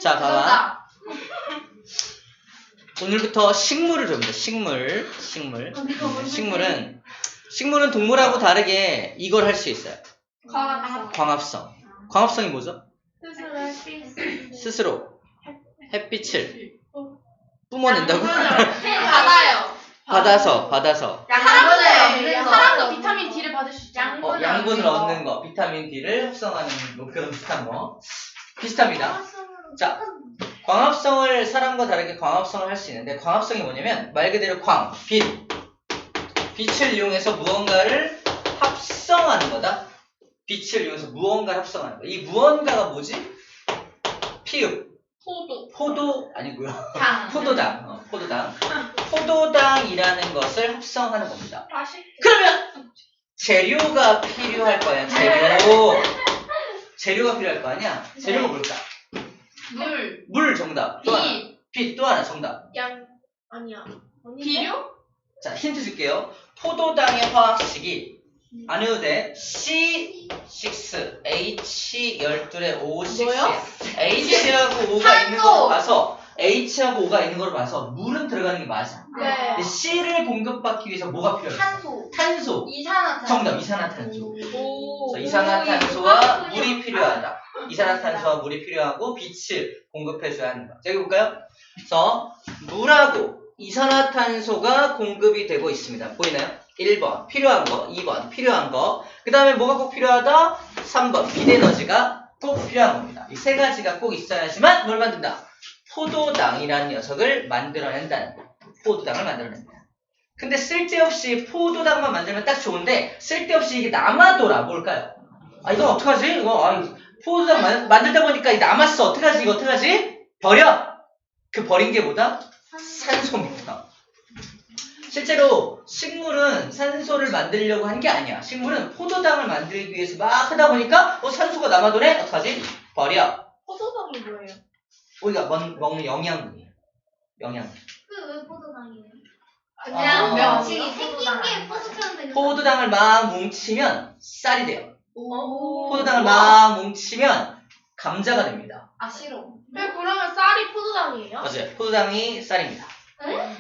자, 봐봐. 오늘부터 식물을 줍니다. 식물. 식물은 동물하고 다르게 이걸 할 수 있어요. 광합성. 광합성이 뭐죠? 스스로 햇빛을 뿜어낸다고? 받아서. 사람도 비타민 D를 받을 수 있죠. 양분을 얻는 거, 비타민 D를 흡성하는 뭐 그런 비슷한 거. 비슷합니다. 자, 광합성을 사람과 다르게 광합성을 할 수 있는데 광합성이 뭐냐면 말 그대로 빛을 이용해서 무언가를 합성하는 거다. 빛을 이용해서 무언가를 합성하는 거. 이 무언가가 뭐지? 피읍. 포도 아니고요. 포도당. 포도당이라는 것을 합성하는 겁니다. 그러면 재료가 필요할 거 아니야. 재료가 필요할 거 아니야. 재료가 뭘까? 물 정답. 빛 또 하나 정답. 비료? 자, 힌트 줄게요. 포도당의 화학식이 안 해도 돼. C6H12에 O6이야. H하고 O가 있는 걸 봐서 H하고 O가 있는 걸 봐서 물은 들어가는 게 맞아. 근데 C를 공급받기 위해서 뭐가 필요해? 탄소. 정답. 이산화탄소. 그래서 이산화탄소와 물이 필요하다. 이산화탄소와 물이 필요하고 빛을 공급해줘야 하는 거야. 자, 여기 볼까요? 그래서 물하고 이산화탄소가 공급이 되고 있습니다. 보이나요? 1번 필요한 거, 2번 필요한 거, 그 다음에 뭐가 꼭 필요하다? 3번 빛에너지가 꼭 필요한 겁니다. 이 세 가지가 꼭 있어야지만 뭘 만든다? 포도당이라는 녀석을 만들어낸다는 거야. 포도당을 만들어낸다. 근데 쓸데없이 포도당만 만들면 딱 좋은데 쓸데없이 이게 남아돌아. 뭘까요? 이거 어떡하지? 포도당 만들다 보니까 남았어. 어떡하지? 이거 어떡하지? 버려! 그 버린 게 뭐다? 산소입니다. 실제로 식물은 산소를 만들려고 한 게 아니야. 식물은 포도당을 만들기 위해서 막 하다 보니까 산소가 남아도네? 어떡하지? 버려. 포도당이 뭐예요? 우리가 먹는 영양분이에요. 영양분. 왜 포도당이에요? 포도당을 막 뭉치면 쌀이 돼요. 포도당을 막 뭉치면 감자가 됩니다. 싫어. 그러면 쌀이 포도당이에요? 맞아요. 포도당이 쌀입니다.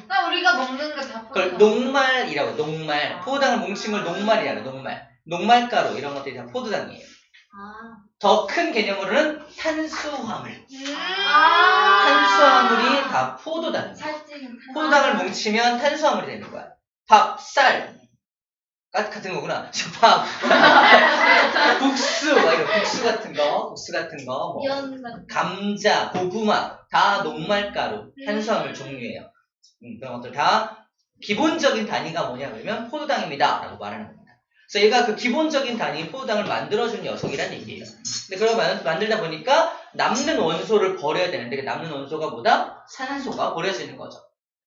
나 우리가 먹는 거 다 그걸 포도당. 녹말이라고 해요. 녹말. 포도당을 뭉친 걸 녹말이라고 해요. 녹말. 녹말가루 이런 것들이 다 포도당이에요. 더 큰 개념으로는 탄수화물. 탄수화물이 다 포도당이에요. 포도당을 뭉치면 탄수화물이 되는 거야. 밥, 쌀 같은 거구나. 밥, 국수, 이런 국수 같은 거, 뭐 감자, 고구마 다 녹말가루, 탄수화물 종류예요. 그런 것들 다 기본적인 단위가 뭐냐 그러면 포도당입니다 라고 말하는 겁니다. 그래서 얘가 그 기본적인 단위 포도당을 만들어준 녀석이란 얘기예요. 근데 그걸 만들다 보니까 남는 원소를 버려야 되는데 그 남는 원소가 뭐다? 산소가 버려지는 거죠.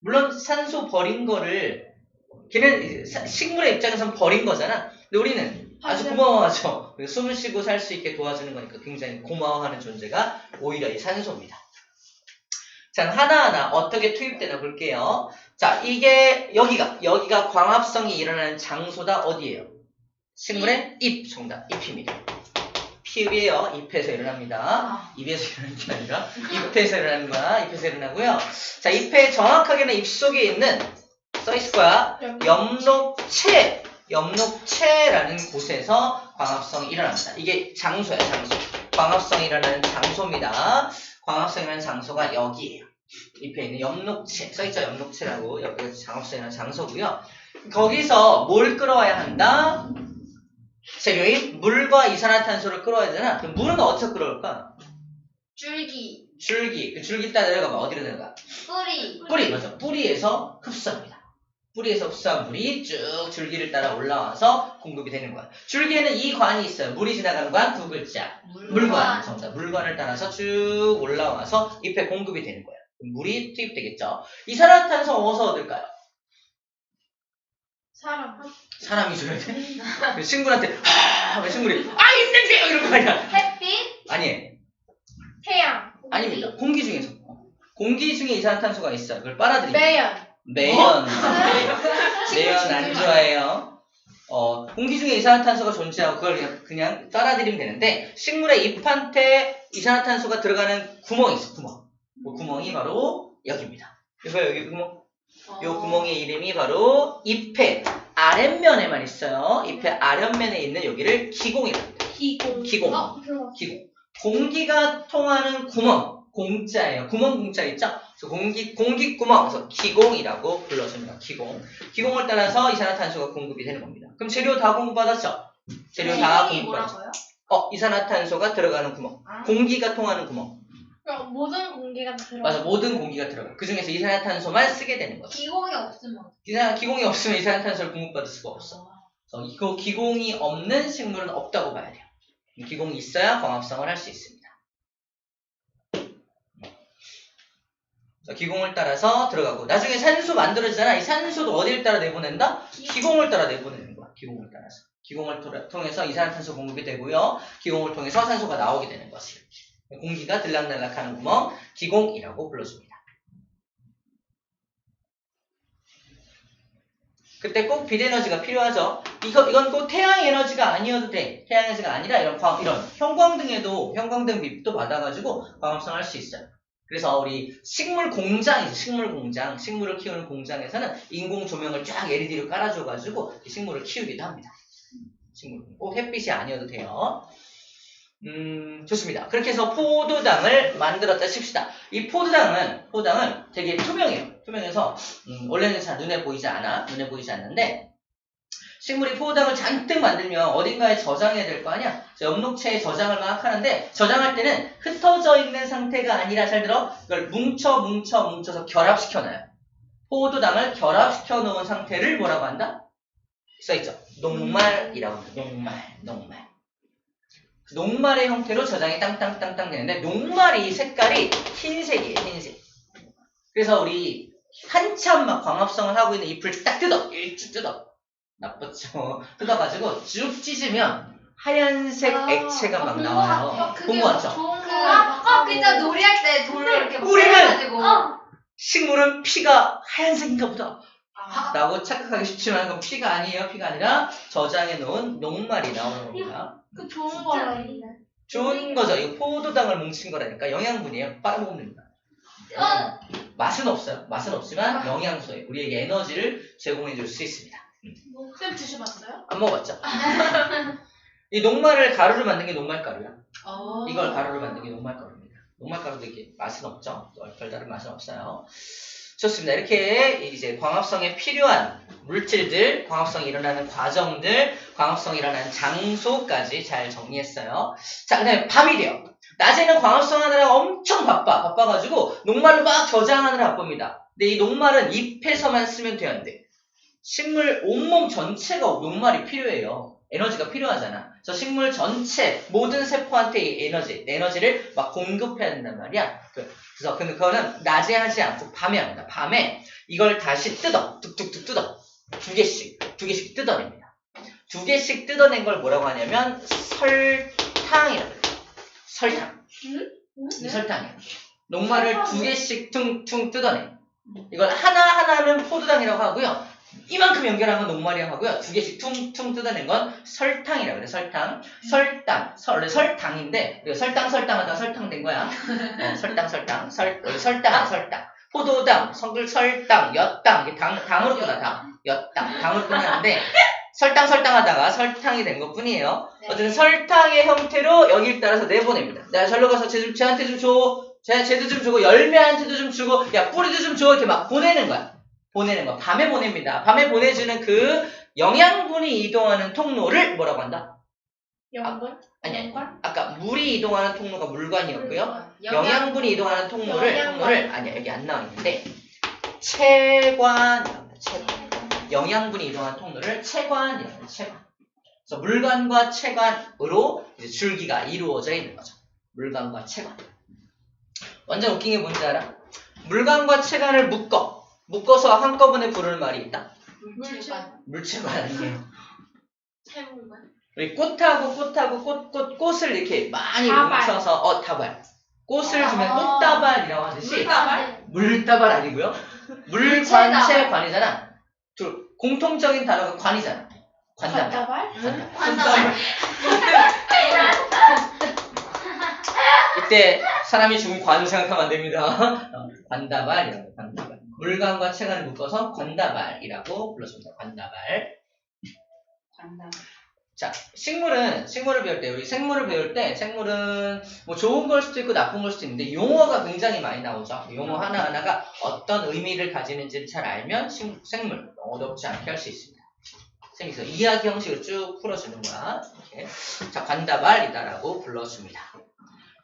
물론 산소 버린 거를 걔는 식물의 입장에서는 버린 거잖아. 근데 우리는 아주 고마워하죠. 숨을 쉬고 살 수 있게 도와주는 거니까 굉장히 고마워하는 존재가 오히려 이 산소입니다. 자, 하나하나 어떻게 투입되나 볼게요. 자, 이게 여기가 광합성이 일어나는 장소다. 어디예요? 식물의 잎. 정답. 잎입니다. 피읍이에요. 잎에서 일어납니다. 입에서 일어나는 게 아니라 잎에서 일어나는 거야. 잎에서 일어나고요. 자, 잎의 정확하게는 잎 속에 있는 써있을 거야. 엽록체라는 곳에서 광합성이 일어납니다. 이게 장소야, 장소. 광합성이 일어나는 장소입니다. 광합성이 일어나는 장소가 여기예요. 잎에 있는 엽록체. 써있죠? 엽록체라고. 여기가 광합성이 일어나는 장소고요. 거기서 뭘 끌어와야 한다? 재료인 물과 이산화탄소를 끌어와야 되잖아. 그럼 물은 어디서 끌어올까? 줄기. 그 줄기 따라 내려가면 어디로 내려가? 뿌리, 맞아. 뿌리에서 흡수합니다. 뿌리에서 흡수한 물이 쭉 줄기를 따라 올라와서 공급이 되는 거야. 줄기에는 이 관이 있어요. 물이 지나가는 관 두 글자. 물관. 정답. 물관을 따라서 쭉 올라와서 잎에 공급이 되는 거야. 물이 투입되겠죠. 이산화탄소 어디서 얻을까요? 사람이 줘야 돼? 친구한테 하면 친구들이 힘내세요 이런 거 아니야. 햇빛. 아니. 태양. 아닙니다. 공기 중에서. 공기 중에 이산화탄소가 있어요. 그걸 빨아들입니다. 매연. 매연 안 좋아해요. 공기 중에 이산화탄소가 존재하고 그걸 그냥 빨아들이면 되는데 식물의 잎한테 이산화탄소가 들어가는 구멍이 있어. 구멍. 그 구멍이 바로 여기입니다. 그래서 여기 구멍. 요 구멍의 이름이 바로 잎의 아랫면에만 있어요. 잎의 아랫면에 있는 여기를 기공이라고 합니다. 기공. 기공. 공기가 통하는 구멍. 공자예요. 구멍 공자 있죠? 그래서 공기구멍. 그래서 기공이라고 불러줍니다. 기공. 기공을 따라서 이산화탄소가 공급이 되는 겁니다. 그럼 재료 다 공급받았죠? 재료 다 공급받았죠? 이산화탄소가 들어가는 구멍. 공기가 통하는 구멍. 그럼 모든 공기가 들어. 맞아, 모든 공기가 들어가. 그 중에서 이산화탄소만 쓰게 되는 거죠. 기공이 없으면. 기공이 없으면 이산화탄소를 공급받을 수가 없어. 그래서 이거 기공이 없는 식물은 없다고 봐야 돼요. 기공이 있어야 광합성을 할 수 있습니다. 기공을 따라서 들어가고 나중에 산소 만들어지잖아. 이 산소도 어디를 따라 내보낸다? 기공을 따라 내보내는 거야. 기공을 따라서. 기공을 통해서 이산화탄소 공급이 되고요. 기공을 통해서 산소가 나오게 되는 것이 이렇게. 공기가 들락날락하는 구멍 기공이라고 불러줍니다. 그때 꼭 빛에너지가 필요하죠. 이건 꼭 태양 에너지가 아니어도 돼. 태양 에너지가 아니라 이런 형광등 빛도 받아가지고 광합성할 수 있어요. 그래서 우리 식물 공장이죠. 식물을 키우는 공장에서는 인공 조명을 쫙 LED로 깔아줘가지고 식물을 키우기도 합니다. 꼭 햇빛이 아니어도 돼요. 좋습니다. 그렇게 해서 포도당을 만들었다 칩시다. 이 포도당은 되게 투명해요. 투명해서 원래는 잘 눈에 보이지 않는데 식물이 포도당을 잔뜩 만들면 어딘가에 저장해야 될 거 아니야? 엽록체에 저장을 막 하는데 저장할 때는 흩어져 있는 상태가 아니라 잘 들어? 그걸 뭉쳐서 결합시켜놔요. 포도당을 결합시켜 놓은 상태를 뭐라고 한다? 써있죠. 녹말이라고 합니다. 녹말. 녹말의 형태로 저장이 땅땅땅땅 되는데 녹말이 색깔이 흰색이에요. 흰색. 그래서 우리 한참 막 광합성을 하고 있는 잎을 딱 일찍 뜯어. 나쁘죠. 뜯어가지고 쭉 찢으면 하얀색 액체가 막 나와요. 본 거 같죠? 그죠. 놀이할 때 돌로 이렇게 우리는 식물은 피가 하얀색인가 보다 라고 착각하기 쉽지만 그건 피가 아니에요. 피가 아니라 저장해 놓은 녹말이 나오는 겁니다. 그 좋은 거라. 좋은 거죠. 이거 포도당을 뭉친 거라니까. 영양분이에요. 빨아먹으면 됩니다. 맛은 없어요. 맛은 없지만 영양소예요. 우리에게 에너지를 제공해 줄 수 있습니다. 쌤 드셔봤어요? 안 먹어봤죠? 이 녹말을 가루로 만든 게 녹말가루야. 이걸 가루로 만든 게 녹말가루입니다. 녹말가루도 이렇게 맛은 없죠? 별다른 맛은 없어요. 좋습니다. 이렇게 이제 광합성에 필요한 물질들, 광합성이 일어나는 과정들, 광합성이 일어나는 장소까지 잘 정리했어요. 자, 그 다음에 밤이 돼요. 낮에는 광합성 하느라 엄청 바빠가지고 녹말로 막 저장하느라 바쁩니다. 근데 이 녹말은 잎에서만 쓰면 되는데 식물 온몸 전체가 녹말이 필요해요. 에너지가 필요하잖아. 그래서 식물 전체 모든 세포한테 이 에너지를 막 공급해야 된단 말이야. 그래서 그거는 낮에 하지 않고 밤에 합니다. 밤에 이걸 다시 뜯어. 뚝뚝뚝 뜯어. 두 개씩 뜯어냅니다. 두 개씩 뜯어낸 걸 뭐라고 하냐면 설탕이라고 해요. 설탕. 이 설탕이에요. 녹말을 두 개씩 퉁퉁 뜯어내. 이걸 하나하나는 포도당이라고 하고요. 이만큼 연결한 건 녹말이라고 하고요. 두 개씩 퉁퉁 뜯어낸 건 설탕이라고 해요. 설탕. 원래 설탕인데 우리가 설탕하다가 설탕 된 거야. 원래 설탕. 포도당, 설당, 엿당. 이게 당으로 끝나. 당으로 끝나는데 설탕하다가 설탕이 된 것 뿐이에요. 어쨌든 설탕의 형태로 여기를 따라서 내보냅니다. 나 절로 가서 쟤한테 좀 줘. 쟤도 좀 주고 열매한테도 좀 주고 야 뿌리도 좀 줘. 이렇게 막 보내는 거야. 밤에 보냅니다. 밤에 보내주는 그 영양분이 이동하는 통로를 뭐라고 한다? 영분? 아니. 아까 물이 이동하는 통로가 물관이었고요. 영양분이 이동하는 통로를 아니야. 여기 안 나와 있는데 체관이라고 합니다. 체관. 영양분이 이동하는 통로를 체관이라고 합니다. 체관. 그래서 물관과 체관으로 이제 줄기가 이루어져 있는 거죠. 물관과 체관. 완전 웃긴 게 뭔지 알아? 물관과 체관을 묶어서 한꺼번에 부르는 말이 있다. 물체관 아니에요. 채물관. 우리 꽃을 이렇게 많이 다발. 뭉쳐서 다발. 꽃을 주면 꽃다발이라고 하듯이 물다발 아니고요. 물관체관이잖아. 공통적인 단어가 관이잖아. 관다발. 관다발? 이때 사람이 죽은 관을 생각하면 안 됩니다. 관다발이라고, 관다발. 물관과 체관을 묶어서 관다발이라고 불렀습니다. 관다발. 자, 식물을 배울 때, 우리 생물을 배울 때, 생물은 뭐 좋은 걸 수도 있고 나쁜 걸 수도 있는데, 용어가 굉장히 많이 나오죠. 용어 하나하나가 어떤 의미를 가지는지를 잘 알면 생물, 어렵지 않게 할 수 있습니다. 그래서 이야기 형식으로 쭉 풀어주는 거야. 이렇게. 자, 관다발이다라고 불렀습니다.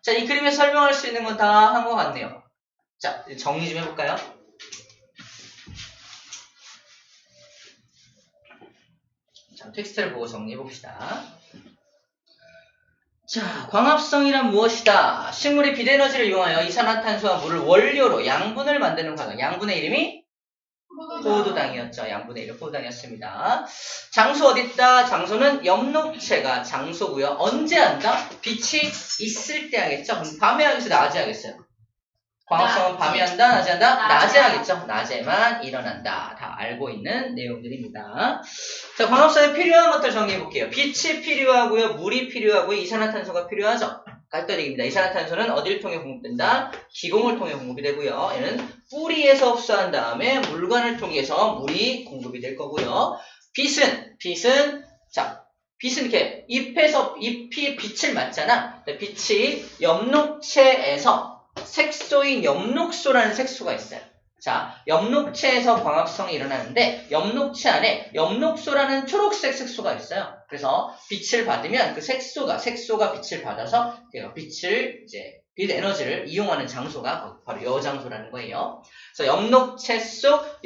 자, 이 그림에 설명할 수 있는 건 다 한 것 같네요. 자, 정리 좀 해볼까요? 자, 텍스트를 보고 정리해봅시다. 자, 광합성이란 무엇이다? 식물이 빛에너지를 이용하여 이산화탄소와 물을 원료로 양분을 만드는 과정. 양분의 이름이 포도당이었죠. 양분의 이름 포도당이었습니다. 장소 어딨다? 장소는 엽록체가 장소고요. 언제 한다? 빛이 있을 때 하겠죠. 그럼 밤에 하겠어요? 낮에 하겠어요? 광합성은 밤에 한다? 낮에 한다? 낮에 하겠죠. 낮에만 일어난다. 다 알고 있는 내용들입니다. 자, 광합성에 필요한 것들 정리해볼게요. 빛이 필요하고요. 물이 필요하고요. 이산화탄소가 필요하죠. 갔던 얘기입니다. 이산화탄소는 어디를 통해 공급된다? 기공을 통해 공급이 되고요. 얘는 뿌리에서 흡수한 다음에 물관을 통해서 물이 공급이 될 거고요. 빛은 이렇게 잎이 빛을 맞잖아. 빛이 엽록체에서 색소인 엽록소라는 색소가 있어요. 자, 엽록체에서 광합성이 일어나는데 엽록체 안에 엽록소라는 초록색 색소가 있어요. 그래서 빛을 받으면 그 색소가 빛을 받아서 빛 에너지를 이용하는 장소가 바로 여 장소라는 거예요. 그래서 엽록체 속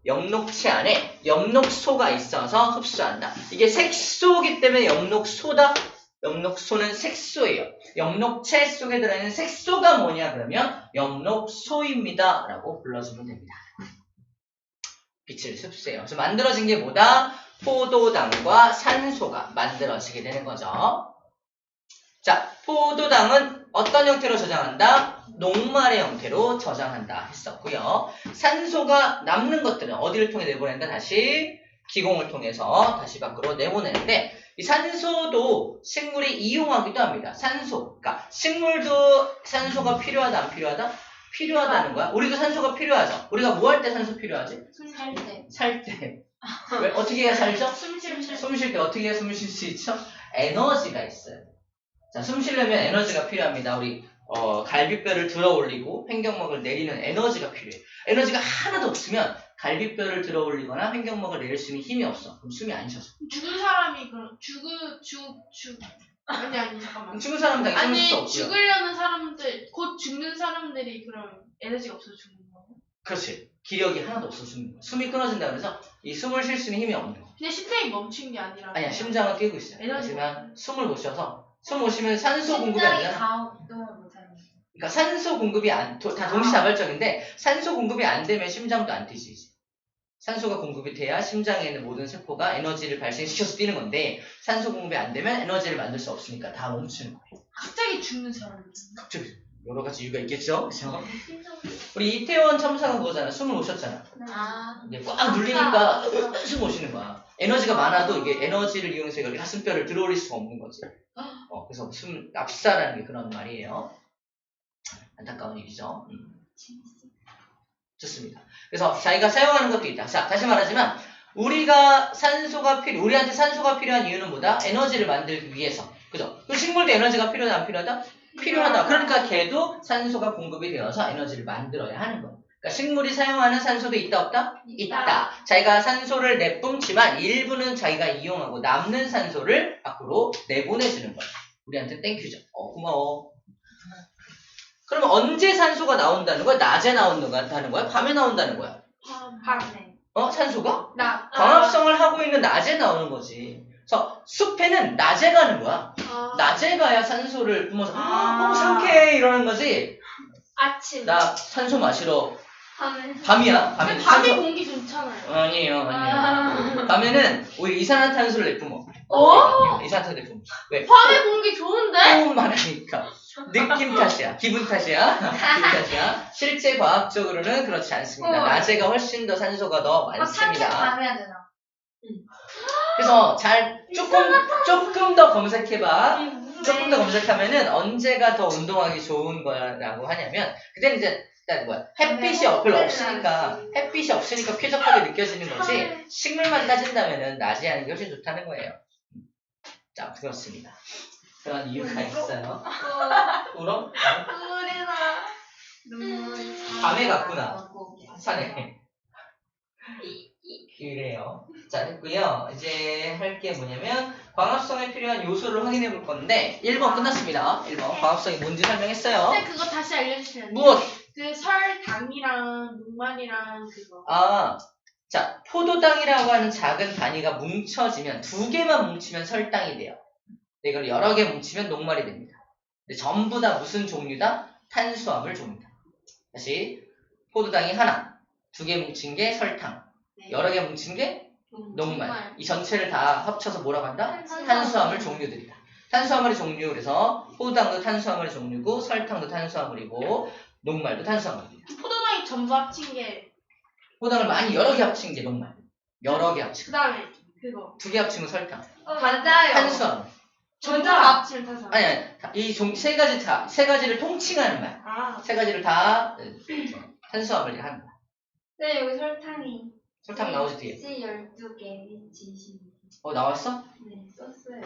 엽록체 안에 엽록소가 있어서 흡수한다. 이게 색소이기 때문에 엽록소다. 엽록소는 색소예요. 엽록체 속에 들어있는 색소가 뭐냐 그러면 엽록소입니다 라고 불러주면 됩니다. 빛을 흡수해요. 그래서 만들어진 게 뭐다? 포도당과 산소가 만들어지게 되는 거죠. 자, 포도당은 어떤 형태로 저장한다? 녹말의 형태로 저장한다 했었고요. 산소가 남는 것들은 어디를 통해 내보낸다? 다시 기공을 통해서 다시 밖으로 내보내는데 이 산소도 식물이 이용하기도 합니다. 그러니까 식물도 산소가 필요하다 안 필요하다? 필요하다는 거야. 우리도 산소가 필요하죠. 우리가 뭐 할 때 산소 필요하지? 살 때. 왜? 어떻게 해야 살죠? 숨 쉴 때 어떻게 해야 숨을 쉴 수 있죠? 에너지가 있어요. 자, 숨 쉬려면 에너지가 필요합니다. 우리 갈비뼈를 들어 올리고 횡격막을 내리는 에너지가 필요해요. 에너지가 하나도 없으면 갈비뼈를 들어 올리거나 횡격막을 내릴 수 있는 힘이 없어. 그럼 숨이 안 쉬어서. 죽은 사람이 그럼 아니 잠깐만. 죽은 사람은 당연히 숨을 수 없고요. 죽으려는 사람들 곧 죽는 사람들이 그럼 에너지가 없어서 죽는 거예요? 그렇지. 기력이 하나도 없어 죽는 거야. 숨이 끊어진다 그래서 이 숨을 쉴 수 있는 힘이 없는 거야. 그냥 심장이 멈춘 게 아니라. 아니야, 심장은 뛰고 있어요. 하지만 숨을 못 쉬어서 숨 못 쉬면 산소 공급이 안 되잖아. 가동을 못하는. 그러니까 산소 공급이 다 동시다발적인데 산소 공급이 안 되면 심장도 안 뛰지. 산소가 공급이 돼야 심장에 있는 모든 세포가 에너지를 발생시켜서 뛰는 건데 산소 공급이 안 되면 에너지를 만들 수 없으니까 다 멈추는 거예요. 갑자기 죽는 사람. 갑자기 여러 가지 이유가 있겠죠? 그렇죠? 우리 이태원 참사가 그거잖아. 숨을 못 쉬었잖아. 이제 꽉 눌리니까 숨 못 쉬는 거야. 에너지가 많아도 이게 에너지를 이용해서 여기 가슴뼈를 들어 올릴 수가 없는 거지. 그래서 숨 납사라는 게 그런 말이에요. 안타까운 일이죠. 좋습니다. 그래서 자기가 사용하는 것도 있다. 자, 다시 말하지만 우리한테 산소가 필요한 이유는 뭐다? 에너지를 만들기 위해서. 그죠? 그 식물도 에너지가 필요하다 안 필요하다? 필요하다. 그러니까 걔도 산소가 공급이 되어서 에너지를 만들어야 하는 거예요. 그러니까 식물이 사용하는 산소도 있다 없다? 있다. 자기가 산소를 내뿜지만 일부는 자기가 이용하고 남는 산소를 밖으로 내보내주는 거예요. 우리한테 땡큐죠. 고마워. 그러면 언제 산소가 나온다는 거야? 낮에 나온다는 거야? 밤에 나온다는 거야? 밤에. 산소가? 나. 광합성을 하고 있는 낮에 나오는 거지. 그래서 숲에는 낮에 가는 거야. 낮에 가야 산소를 뿜어서 상쾌해 이러는 거지. 아침. 나 산소 마시러 밤에. 밤이야. 밤에 공기 좋잖아요. 아니에요. 밤에는 오히려 이산화탄소를 내뿜어. 이산화탄소 내뿜어. 왜? 밤에 공기 좋은데? 호흡 말하니까. 느낌 탓이야. 기분 탓이야. 실제 과학적으로는 그렇지 않습니다. 낮에가 훨씬 더 산소가 더 많습니다. 밤에 해야 되나? 그래서 조금 더 검색해봐. 조금 더 검색하면은 언제가 더 운동하기 좋은 거라고 하냐면 그때는 이제 햇빛이 별로 없으니까 쾌적하게 느껴지는 거지 식물만 따진다면은 낮에 하는 게 훨씬 좋다는 거예요. 자, 그렇습니다. 그런 이유가 있어요. 울어? 밤에 갔구나. 산에. 그래요. 자, 됐고요. 이제 할 게 뭐냐면 광합성에 필요한 요소를 확인해 볼 건데 1번 끝났습니다. 1번 광합성이 뭔지 설명했어요. 근데 그거 다시 알려주시면 안 돼요? 무엇? 그 설당이랑 녹말이랑 그거. 자, 포도당이라고 하는 작은 단위가 뭉쳐지면 2개만 뭉치면 설당이 돼요. 근데 이걸 여러 개 뭉치면 녹말이 됩니다. 근데 전부 다 무슨 종류다? 탄수화물 종류다. 다시 포도당이 하나, 2개 뭉친 게 설탕, 네. 여러 개 뭉친 게 녹말. 이 전체를 다 합쳐서 뭐라고 한다? 탄수화물 종류들이다. 탄수화물의 종류, 그래서 포도당도 탄수화물의 종류고 설탕도 탄수화물이고 녹말도 탄수화물이다. 포도당이 전부 합친 게 포도당을 많이 여러 개 합친 게 녹말. 여러 개 합친 그 다음에 그거 2개 합치면 설탕. 맞아요. 탄수화물. 전부 합치면 탄수화물. 아니, 이 세 가지를 통칭하는 말. 아, 세 가지를 다 탄수화물이 하는 거야. 네, 여기 설탕이 설탕 나오지 뒤에. C12개, H20. 나왔어? 네, 썼어요.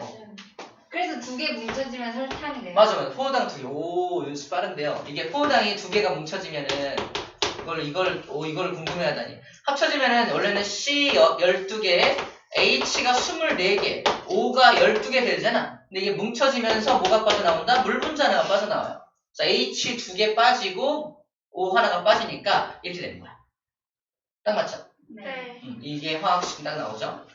그래서 2개 뭉쳐지면 설탕이 돼요. 맞아. 포도당 2개. 오, 연습 빠른데요. 이게 포도당이 2개가 뭉쳐지면은 이걸 궁금해하다니. 합쳐지면은 원래는 C 12개, H가 24개, O가 12개 되잖아. 근데 이게 뭉쳐지면서 뭐가 빠져나온다? 물 분자 하나가 빠져나와요. 자, H 2개 빠지고 O 하나가 빠지니까 이렇게 되는 거야. 딱 맞죠? 네. 이게 화학식 딱 나오죠?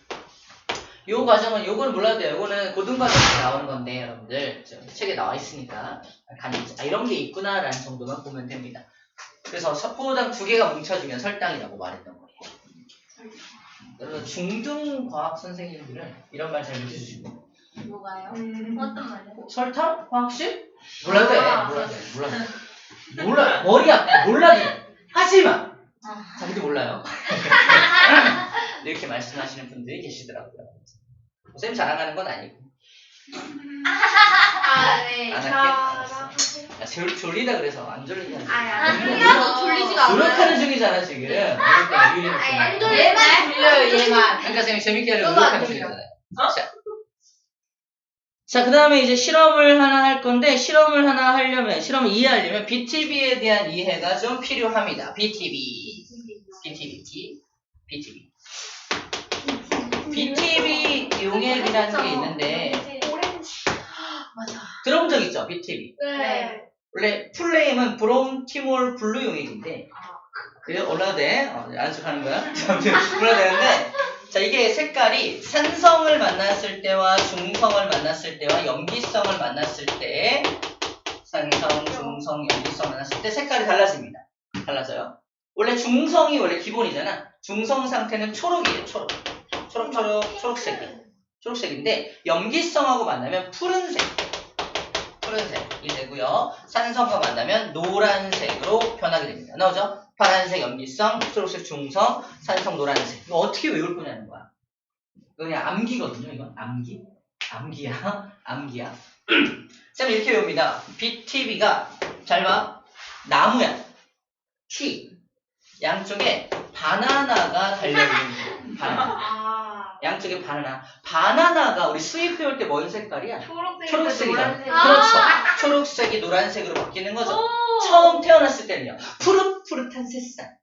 요 과정은, 요거는 몰라도 돼요. 요거는 고등과정에서 나오는 건데, 여러분들. 책에 나와 있으니까. 이런 게 있구나, 라는 정도만 보면 됩니다. 그래서 포도당 2개가 뭉쳐지면 설탕이라고 말했던 거예요. 여러분, 중등과학 선생님들은 이런 말 잘 못해주시고. 뭐가요? 어떤 말이요? 설탕? 화학식? 몰라도 돼. 몰라. 머리 아파. 몰라도 돼. 하지마! 자기도 몰라요. 이렇게 말씀하시는 분들이 계시더라고요. 쌤 자랑하는 건 아니고. 네. 안 할게. 야, 졸리다 그래서 안 졸리게 하지. 졸려? 졸리지가 않아요. 노력하는 중이잖아, 지금. 노력하는 중이니까. 얘만 들려요, 얘만. 그러니까 쌤이 재밌게 하려고 너도 안 노력하는 졸려. 중이잖아요. 자, 그 다음에 이제 실험을 하나 할 건데, 실험을 하나 하려면, 실험을 이해하려면 BTB에 대한 이해가 좀 필요합니다. BTB 용액이라는 게 있는데, 들어본 적 있죠? BTB. 네. 원래 풀네임은 브롬티몰 블루 용액인데, 그래, 올라도 돼? 안식하는 거야? 올라도 되는데, 자, 이게 색깔이 산성을 만났을 때와 중성을 만났을 때와 염기성을 만났을 때, 산성, 중성, 염기성 만났을 때 색깔이 달라집니다. 달라져요. 원래 중성이 원래 기본이잖아. 중성 상태는 초록이에요, 초록. 초록색인데, 염기성하고 만나면 푸른색이 되고요. 산성과 만나면 노란색으로 변하게 됩니다. 나오죠? 파란색 염기성, 초록색 중성, 산성 노란색. 이거 어떻게 외울 거냐는 거야. 이거 그냥 암기거든요, 이건. 암기야. 쌤 이렇게 외웁니다. BTB가, 잘 봐. 나무야. T. 양쪽에 바나나가 달려있는 바나나. 양쪽에 바나나가 우리 수입 배울 때 뭔 색깔이야? 초록색이잖아. 그렇죠. 초록색이 노란색으로 바뀌는 거죠. 처음 태어났을 때는요. 푸릇푸릇한 새싹.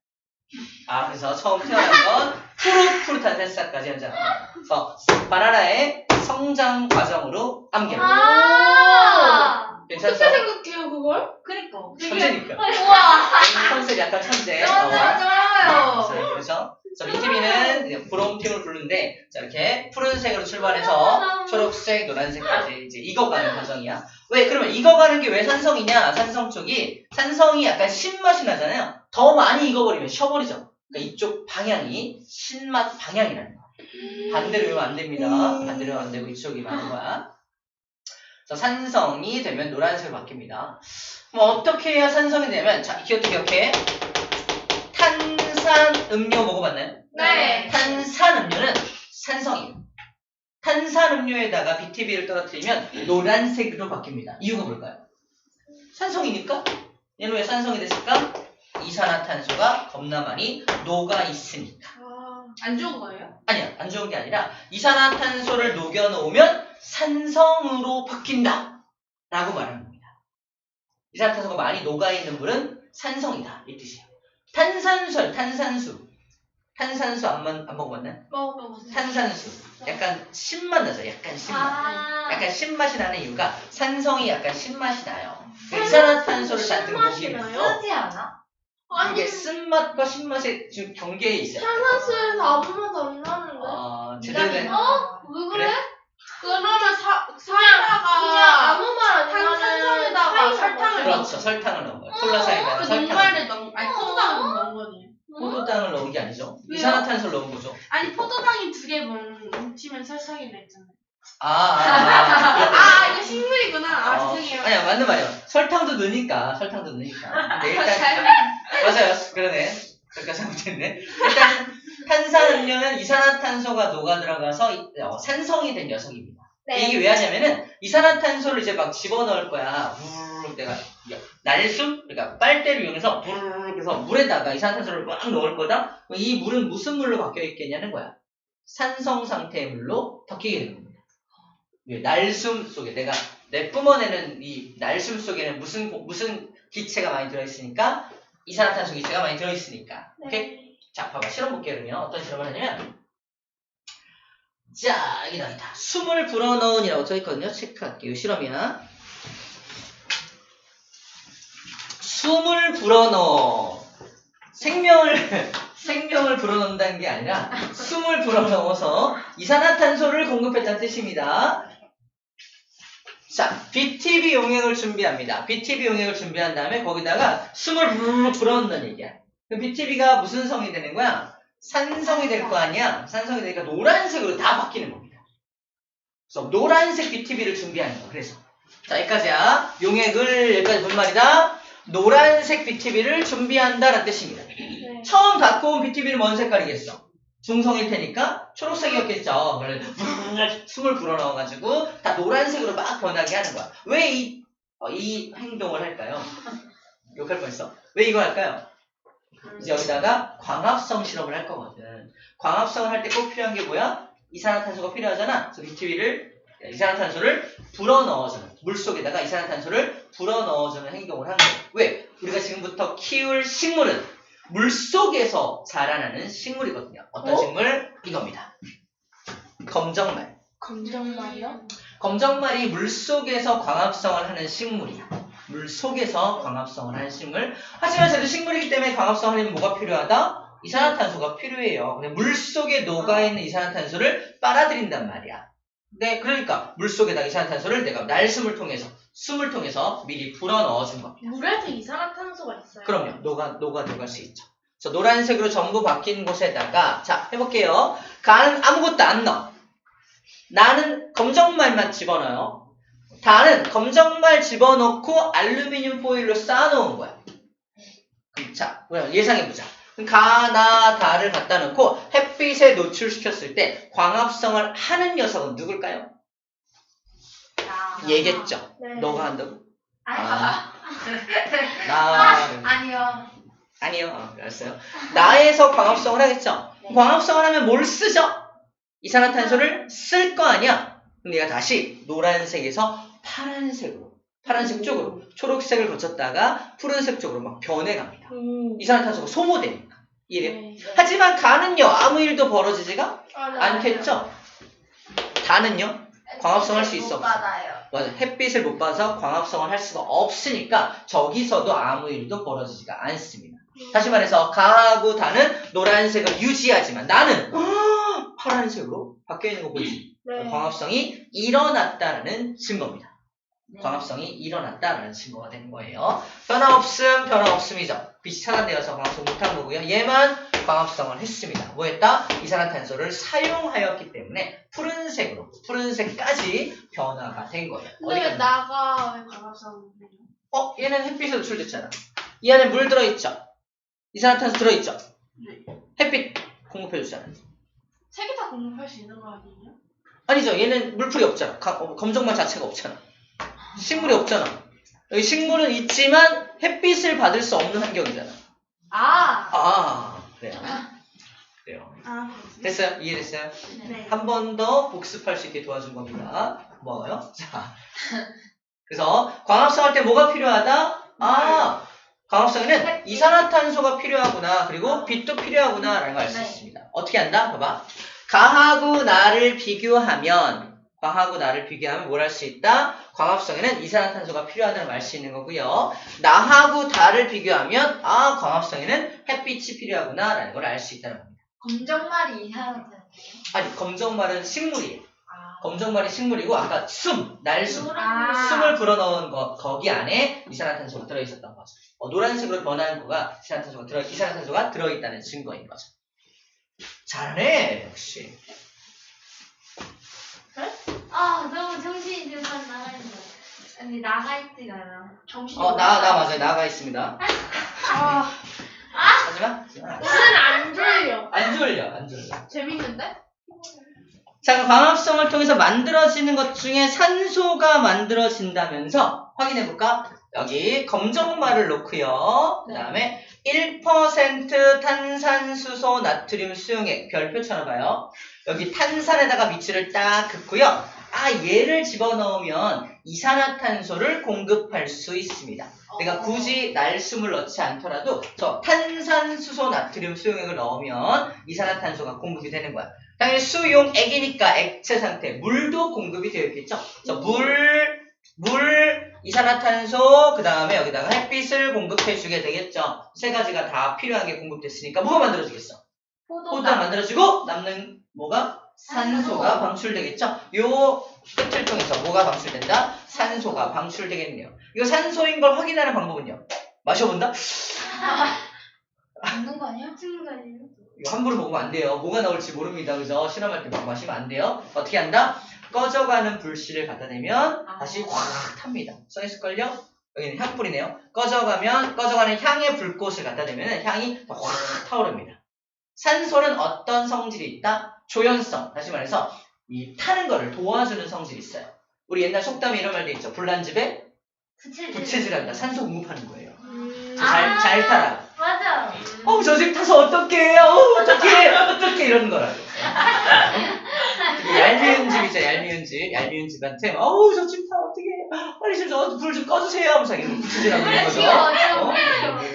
그래서 처음 태어난 건 푸릇푸릇한 새싹까지 하잖아. 그래서 바나나의 성장 과정으로 암기합니다. 괜찮죠? 어떻게 생각해요, 그걸? 그니까. 천재니까. 우와. 컨셉이 약간 천재. 좋아요. 그래서 BTB는 브롬팀을 부르는데, 자, 이렇게 푸른색으로 출발해서 초록색, 노란색까지 이제 익어가는 과정이야. 왜? 그러면 익어가는 게 왜 산성이냐? 산성 쪽이, 산성이 약간 신맛이 나잖아요. 더 많이 익어버리면 쉬어버리죠. 그러니까 이쪽 방향이 신맛 방향이라는 거야. 반대로 외우면 안 됩니다. 반대로 외우면 안 되고 이쪽이 맞는 거야. 그래서 산성이 되면 노란색으로 바뀝니다. 뭐 어떻게 해야 산성이 되면, 자, 기억해. 탄산음료 먹어봤나요? 네. 탄산음료는 산성이에요. 탄산음료에다가 BTB를 떨어뜨리면 노란색으로 바뀝니다. 이유가 뭘까요? 산성이니까? 얘는 왜 산성이 됐을까? 이산화탄소가 겁나 많이 녹아 있으니까. 안 좋은 거예요? 아니야, 안 좋은 게 아니라 이산화탄소를 녹여놓으면 산성으로 바뀐다 라고 말하는 겁니다. 이산화탄소가 많이 녹아있는 물은 산성이다 이 뜻이에요. 탄산수 안 먹어봤나요? 먹어봤어요. 탄산수 약간 신맛 나죠. 약간 신맛. 약간 신맛이 나는 이유가 산성이 약간 신맛이 나요. 이산화탄소를 잔뜩 녹이면서 쓰지 않아? 이게 쓴맛과 신맛의 지금 경계에 있어요. 탄산수에서 아무 맛도 안 나는데. 제대로 된 왜 그래? 그래? 그러면 그냥 사이다가 아무 말 안 나는 탄산에다가 설탕을 그렇죠. 설탕을 넣은 거예요. 콜라 사이다에 그 설탕. 녹말을 포도당을 넣은 거지. 포도당을 넣은 게 아니죠. 왜요? 이산화탄소를 넣은 거죠. 아니 포도당이 2개 뭉치면 설탕이 냈잖아요. 이거 식물이구나. 죄송해요. 아니야, 맞는 말이야. 설탕도 넣으니까. 근데 일단 맞아요. 그러네. 잠깐 잘못했네. 일단 탄산음료는 이산화탄소가 녹아 들어가서 산성이 된 녀석입니다. 이게 왜 하냐면은 이산화탄소를 이제 막 집어넣을 거야. 부르르 내가 날숨, 그러니까 빨대를 이용해서 부르르 그래서 물에다가 이산화탄소를 막 넣을 거다. 이 물은 무슨 물로 바뀌어 있겠냐는 거야. 산성 상태의 물로 바뀌게 되는 겁니다. 날숨 속에 내 뿜어내는 이 날숨 속에는 무슨 기체가 많이 들어있으니까 이산화탄소 기체가 많이 들어있으니까. 오케이? 자, 봐봐. 실험 볼게요. 그러면 어떤 실험을 하냐면 자, 여기 나있다. 숨을 불어넣은이라고 써있거든요. 체크할게요. 실험이야. 숨을 불어넣어. 생명을 불어넣는다는 게 아니라 숨을 불어넣어서 이산화탄소를 공급했다는 뜻입니다. 자, BTB 용액을 준비합니다. BTB 용액을 준비한 다음에 거기다가 숨을 부르르 불어넣는다는 얘기야. 그럼 BTB가 무슨 성이 되는 거야? 산성이 될 거 아니야? 산성이 되니까 노란색으로 다 바뀌는 겁니다. 그래서 노란색 BTB를 준비하는 거야. 그래서 자, 여기까지야. 용액을 여기까지 본 말이다. 노란색 BTB를 준비한다는 뜻입니다. 네. 처음 갖고 온 BTB는 뭔 색깔이겠어? 중성일 테니까 초록색이었겠죠. 그래서 숨을 불어넣어가지고 다 노란색으로 막 변하게 하는 거야. 왜 이 행동을 할까요? 욕할 뻔했어. 왜 이거 할까요? 이제 여기다가 광합성 실험을 할 거거든. 광합성을 할 때 꼭 필요한 게 뭐야? 이산화탄소가 필요하잖아. 그래서 BTB를 이산화탄소를 불어넣어주는 물속에다가 이산화탄소를 불어넣어주는 행동을 하는 거야. 왜? 우리가 지금부터 키울 식물은 물속에서 자라나는 식물이거든요. 어떤 식물? 이겁니다. 검정말. 검정말이요? 검정말이 물속에서 광합성을 하는 식물이야. 물속에서 광합성을 하는 식물. 하지만 쟤도 식물이기 때문에 광합성을 하려면 뭐가 필요하다? 이산화탄소가 필요해요. 근데 물속에 녹아있는 이산화탄소를 빨아들인단 말이야. 네, 그러니까 물속에다 이산화탄소를 내가 날숨을 통해서 숨을 통해서 미리 불어넣어준 겁니다. 물에도 이산화탄소가 있어요. 그럼요. 녹아 들어갈 수 있죠. 그래서 노란색으로 전부 바뀐 곳에다가 자, 해볼게요. 가는 아무것도 안 넣어. 나는 검정말만 집어넣어요. 다는 검정말 집어넣고 알루미늄 포일로 쌓아놓은 거야. 자, 예상해보자. 가, 나, 다를 갖다 놓고 햇빛에 노출시켰을 때 광합성을 하는 녀석은 누굴까요? 얘겠죠. 네. 너가 한다고? 아니요. 아니요. 알았어요. 나에서 광합성을 하겠죠. 광합성을 하면 뭘 쓰죠? 이산화탄소를 쓸 거 아니야. 그럼 얘가 다시 노란색에서 파란색 쪽으로 초록색을 거쳤다가 푸른색 쪽으로 막 변해갑니다. 이산화탄소가 소모되니까. 이래요. 네. 하지만 가는요. 아무 일도 벌어지지가 않겠죠. 다는요. 광합성할 수 있어. 못 받아요. 맞아. 햇빛을 못 봐서 광합성을 할 수가 없으니까 저기서도 아무 일도 벌어지지가 않습니다. 다시 말해서 가하고 다는 노란색을 유지하지만 나는 파란색으로 바뀌어 있는 거 보이지? 네. 광합성이 일어났다라는 증거입니다. 광합성이 일어났다라는 증거가 되는 거예요. 변화 없음이죠. 빛이 차단되어서 광합성 못한 거고요. 얘만 광합성을 했습니다. 뭐 했다? 이산화탄소를 사용하였기 때문에 푸른색까지 변화가 된 거예요. 근데 왜 나가 왜 광합성을 해요? 얘는 햇빛에 노출됐잖아. 이 안에 물 들어있죠? 이산화탄소 들어있죠? 네. 햇빛 공급해주잖아. 세 개 다 공급할 수 있는 거 아니에요? 아니죠. 얘는 물풀이 없잖아. 검정말 자체가 없잖아. 식물이 없잖아. 여기 식물은 있지만 햇빛을 받을 수 없는 환경이잖아. 그래요. 그래요. 됐어요? 이해됐어요? 네. 한 번 더 복습할 수 있게 도와준 겁니다. 고마워요. 자, 그래서 광합성 할 때 뭐가 필요하다? 광합성에는 이산화탄소가 필요하구나. 그리고 빛도 필요하구나. 라는 걸 알 수 네. 있습니다. 어떻게 한다? 봐봐. 가하고 나를 비교하면 뭘 할 수 있다? 광합성에는 이산화탄소가 필요하다는 걸 알 수 있는 거고요. 나하고 다를 비교하면 광합성에는 햇빛이 필요하구나. 라는 걸 알 수 있다는 겁니다. 검정말이 이상하잖아요. 아니, 검정말은 식물이에요. 검정말이 식물이고 아까 날숨. 아. 숨을 불어넣은 거기 안에 이산화탄소가 들어있었던 거죠. 노란색으로 변하는 거가 이산화탄소가 들어있다는 증거인 거죠. 잘하네, 역시. 너무 정신이 들면 나가있어. 아니, 나가있지가 않아. 정신이 맞아요. 나가 있습니다. 하지만 오늘 안 졸려. 안 졸려. 재밌는데? 자, 그럼 광합성을 통해서 만들어지는 것 중에 산소가 만들어진다면서 확인해볼까? 여기 검정말을 놓고요. 그 다음에 1% 탄산수소 나트륨 수용액 별표 쳐놔봐요. 여기 탄산에다가 밑줄을 딱 긋고요. 얘를 집어넣으면 이산화탄소를 공급할 수 있습니다. 내가 굳이 날숨을 넣지 않더라도 저 탄산수소 나트륨 수용액을 넣으면 이산화탄소가 공급이 되는 거야. 당연히 수용액이니까 액체 상태, 물도 공급이 되어 있겠죠. 그래서 물, 이산화탄소, 그 다음에 여기다가 햇빛을 공급해주게 되겠죠. 세 가지가 다 필요한 게 공급됐으니까 뭐가 만들어지겠어? 포도당 만들어지고 남는 뭐가? 산소가 방출되겠죠. 요 끝을 통해서 뭐가 방출된다? 산소가 방출되겠네요. 이거 산소인 걸 확인하는 방법은요? 마셔본다? 먹는 거 아니야? 찍는 거 아니에요? 이거 함부로 먹으면 안 돼요. 뭐가 나올지 모릅니다. 그죠? 실험할 때 막 마시면 안 돼요. 어떻게 한다? 꺼져가는 불씨를 갖다 대면 다시 확 탑니다. 써있을걸요? 여기는 향불이네요. 꺼져가는 향의 불꽃을 갖다 대면 향이 확 타오릅니다. 산소는 어떤 성질이 있다? 조연성. 다시 말해서 이 타는 거를 도와주는 성질이 있어요. 우리 옛날 속담에 이런 말도 있죠. 불난 집에 부채질한다. 산소 공급하는 거예요. 잘 타라. 맞아. 저 집 타서 어떡해. 어떡해. 이러는 거라고. 얄미운 집 있죠. 얄미운 집한테 저 집 타 어떡해. 빨리 불 좀 꺼주세요. 하면서 부채질하고 있는 거죠.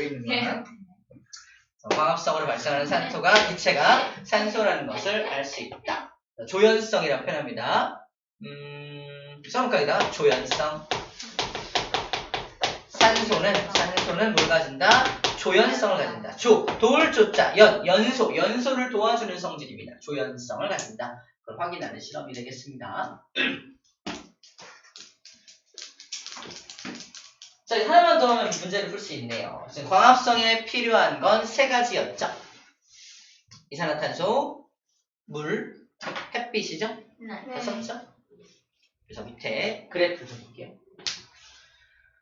있는 거야. 광합성으로 발생하는 산소가 기체가 산소라는 것을 알 수 있다. 조연성이라고 표현합니다. 써볼까요? 조연성. 산소는 뭘 가진다? 조연성을 가진다. 돌조자, 연소를 도와주는 성질입니다. 조연성을 가진다. 그걸 확인하는 실험이 되겠습니다. 자, 하나만 더 하면 문제를 풀 수 있네요. 지금 광합성에 필요한 건 세 가지였죠. 이산화탄소, 물, 햇빛이죠? 네. 썼죠? 그래서 밑에 그래프 좀 볼게요.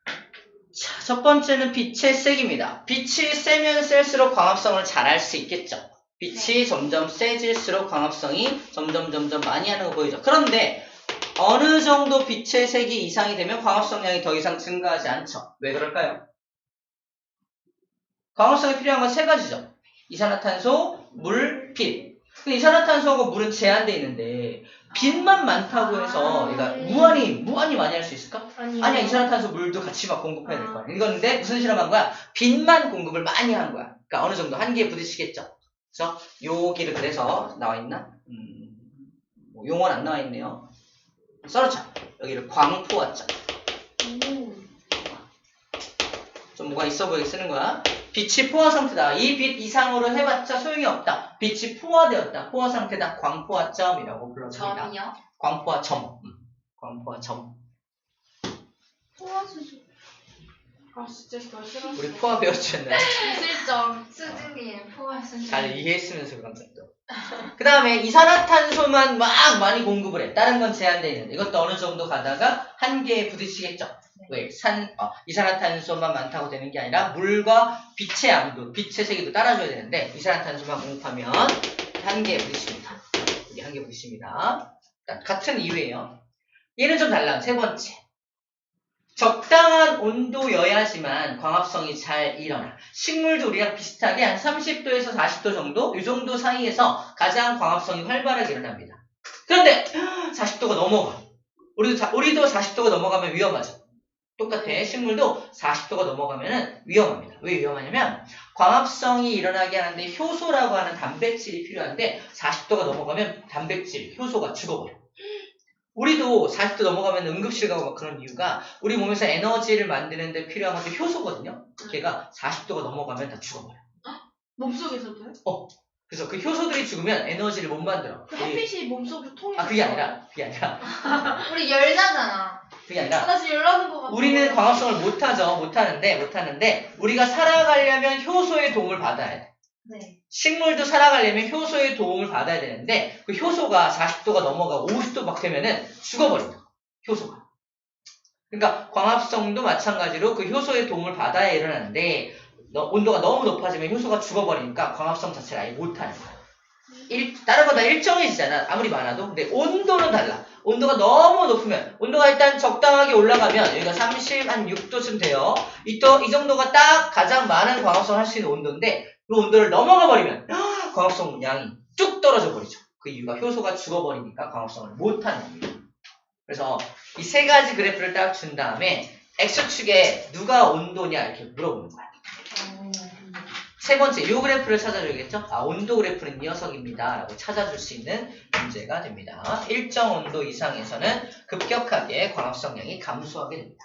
자, 첫 번째는 빛의 색입니다. 빛이 세면 셀수록 광합성을 잘 할 수 있겠죠. 빛이 점점 세질수록 광합성이 점점 많이 하는 거 보이죠. 그런데 어느 정도 빛의 색이 이상이 되면 광합성량이 더 이상 증가하지 않죠. 왜 그럴까요? 광합성에 필요한 건 세 가지죠. 이산화탄소, 물, 빛. 근데 이산화탄소하고 물은 제한되어 있는데 빛만 많다고 해서 얘가 무한히 많이 할 수 있을까? 아니야. 이산화탄소, 물도 같이 막 공급해야 될 거야. 이건데 무슨 실험한 거야? 빛만 공급을 많이 한 거야. 그러니까 어느 정도 한계에 부딪히겠죠. 그래서 여기를 그래서 나와 있나? 용어는 안 나와 있네요. 썰어차. 여기를 광포화자. 좀 뭐가 있어 보이게 쓰는 거야. 빛이 포화 상태다. 이 빛 이상으로 해봤자 소용이 없다. 빛이 포화되었다. 포화 상태다. 광포화점이라고 불러줍니다. 점이요? 광포화점. 광포화점. 포화수술. 진짜 그거 싫어. 우리 포화 배웠지 않나요? 이슬점. 수증기에 포화수증기. 잘 이해했으면서 그런 것도. 그 다음에 이산화탄소만 막 많이 공급을 해. 다른 건 제한되어 있는데 이것도 어느 정도 가다가 한계에 부딪히겠죠. 왜? 이산화탄소만 많다고 되는 게 아니라 물과 빛의 양도, 빛의 세기도 따라줘야 되는데 이산화탄소만 공급하면 한계에 부딪힙니다. 여기 한계에 부딪힙니다. 같은 이유예요. 얘는 좀 달라. 세 번째. 적당한 온도여야지만 광합성이 잘 일어나. 식물도 우리랑 비슷하게 한 30도에서 40도 정도? 이 정도 사이에서 가장 광합성이 활발하게 일어납니다. 그런데 40도가 넘어가. 우리도 40도가 넘어가면 위험하죠. 똑같아. 식물도 40도가 넘어가면 위험합니다. 왜 위험하냐면 광합성이 일어나게 하는데 효소라고 하는 단백질이 필요한데 40도가 넘어가면 단백질, 효소가 죽어버려. 우리도 40도 넘어가면 응급실 가고 막 그런 이유가 우리 몸에서 에너지를 만드는 데 필요한 것도 효소거든요. 걔가 40도가 넘어가면 다 죽어버려. 몸속에서도요? 그래서 그 효소들이 죽으면 에너지를 못 만들어. 그 햇빛이 몸속으로 통해. 그게 아니라 우리 열나잖아. 그게 아니라 나 지금 열나는 거 같아. 우리는 광합성을 못하는데 우리가 살아가려면 효소의 도움을 받아야 돼. 네. 식물도 살아가려면 효소의 도움을 받아야 되는데 그 효소가 40도가 넘어가고 50도 막 되면은 죽어버린다. 효소가. 그러니까 광합성도 마찬가지로 그 효소의 도움을 받아야 일어나는데 온도가 너무 높아지면 효소가 죽어버리니까 광합성 자체를 아예 못하는 거야. 다른 거 다 일정해지잖아. 아무리 많아도. 근데 온도는 달라. 온도가 너무 높으면 온도가 일단 적당하게 올라가면 여기가 36도쯤 돼요. 이 정도가 딱 가장 많은 광합성을 할 수 있는 온도인데 그 온도를 넘어가 버리면 광합성 양이 쭉 떨어져 버리죠. 그 이유가 효소가 죽어버리니까 광합성을 못하는 겁니다. 그래서 이 세 가지 그래프를 딱 준 다음에 X축에 누가 온도냐 이렇게 물어보는 거야. 세 번째, 이 그래프를 찾아줘야겠죠? 온도 그래프는 이 녀석입니다. 라고 찾아줄 수 있는 문제가 됩니다. 일정 온도 이상에서는 급격하게 광합성량이 감소하게 됩니다.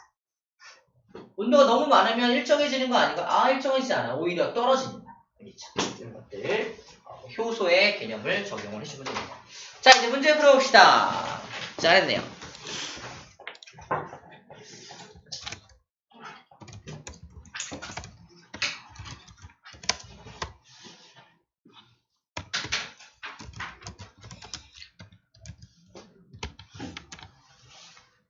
온도가 너무 많으면 일정해지는 거 아닌가? 일정해지지 않아. 오히려 떨어집니다. 그렇죠? 이런 것들 효소의 개념을 적용을 해주면 됩니다. 자, 이제 문제 풀어봅시다. 잘했네요.